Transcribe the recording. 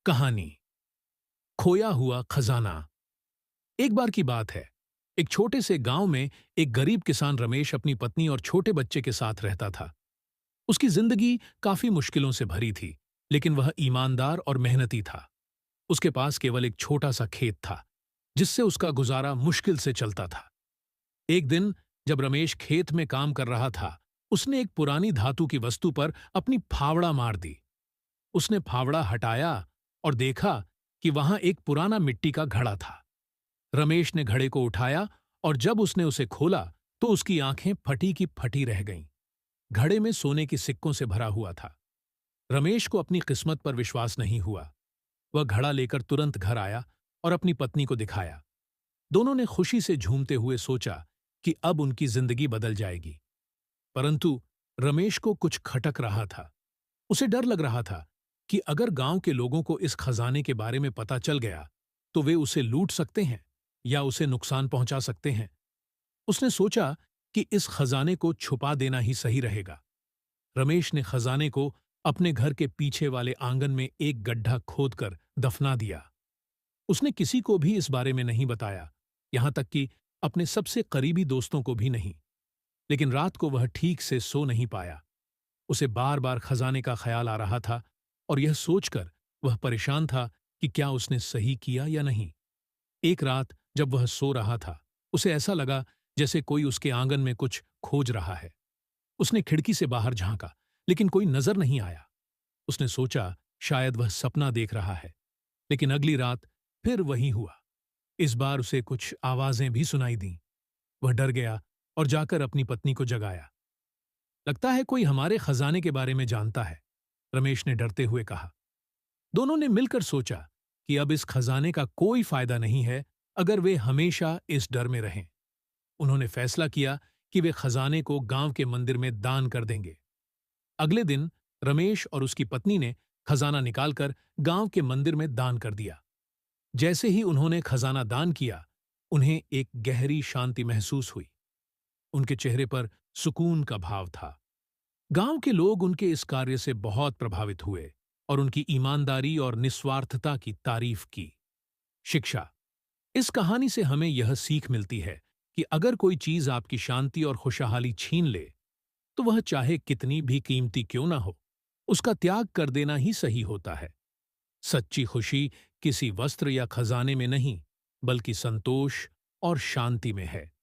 कहानी खोया हुआ खजाना। एक बार की बात है। एक छोटे से गांव में एक गरीब किसान रमेश अपनी पत्नी और छोटे बच्चे के साथ रहता था। उसकी जिंदगी काफी मुश्किलों से भरी थी, लेकिन वह ईमानदार और मेहनती था। उसके पास केवल एक छोटा सा खेत था, जिससे उसका गुजारा मुश्किल से चलता था। एक दिन जब रमेश खेत में काम कर रहा था, उसने एक पुरानी धातु की वस्तु पर अपनी फावड़ा मार दी। उसने फावड़ा हटाया और देखा कि वहां एक पुराना मिट्टी का घड़ा था। रमेश ने घड़े को उठाया और जब उसने उसे खोला तो उसकी आंखें फटी की फटी रह गईं। घड़े में सोने के सिक्कों से भरा हुआ था। रमेश को अपनी किस्मत पर विश्वास नहीं हुआ। वह घड़ा लेकर तुरंत घर आया और अपनी पत्नी को दिखाया। दोनों ने खुशी से झूमते हुए सोचा कि अब उनकी जिंदगी बदल जाएगी। परंतु रमेश को कुछ खटक रहा था। उसे डर लग रहा था कि अगर गांव के लोगों को इस खजाने के बारे में पता चल गया तो वे उसे लूट सकते हैं या उसे नुकसान पहुंचा सकते हैं। उसने सोचा कि इस खजाने को छुपा देना ही सही रहेगा। रमेश ने खजाने को अपने घर के पीछे वाले आंगन में एक गड्ढा खोदकर दफना दिया। उसने किसी को भी इस बारे में नहीं बताया, यहां तक कि अपने सबसे करीबी दोस्तों को भी नहीं। लेकिन रात को वह ठीक से सो नहीं पाया। उसे बार बार खजाने का ख्याल आ रहा था और यह सोचकर वह परेशान था कि क्या उसने सही किया या नहीं। एक रात जब वह सो रहा था, उसे ऐसा लगा जैसे कोई उसके आंगन में कुछ खोज रहा है। उसने खिड़की से बाहर झांका, लेकिन कोई नजर नहीं आया। उसने सोचा शायद वह सपना देख रहा है। लेकिन अगली रात फिर वही हुआ। इस बार उसे कुछ आवाजें भी सुनाई दीं। वह डर गया और जाकर अपनी पत्नी को जगाया। लगता है कोई हमारे खजाने के बारे में जानता है, रमेश ने डरते हुए कहा। दोनों ने मिलकर सोचा कि अब इस खजाने का कोई फायदा नहीं है अगर वे हमेशा इस डर में रहें। उन्होंने फैसला किया कि वे खजाने को गांव के मंदिर में दान कर देंगे। अगले दिन रमेश और उसकी पत्नी ने खजाना निकालकर गांव के मंदिर में दान कर दिया। जैसे ही उन्होंने खजाना दान किया, उन्हें एक गहरी शांति महसूस हुई। उनके चेहरे पर सुकून का भाव था। गांव के लोग उनके इस कार्य से बहुत प्रभावित हुए और उनकी ईमानदारी और निस्वार्थता की तारीफ की। शिक्षा। इस कहानी से हमें यह सीख मिलती है कि अगर कोई चीज आपकी शांति और खुशहाली छीन ले, तो वह चाहे कितनी भी कीमती क्यों ना हो, उसका त्याग कर देना ही सही होता है। सच्ची खुशी किसी वस्त्र या खजाने में नहीं, बल्कि संतोष और शांति में है।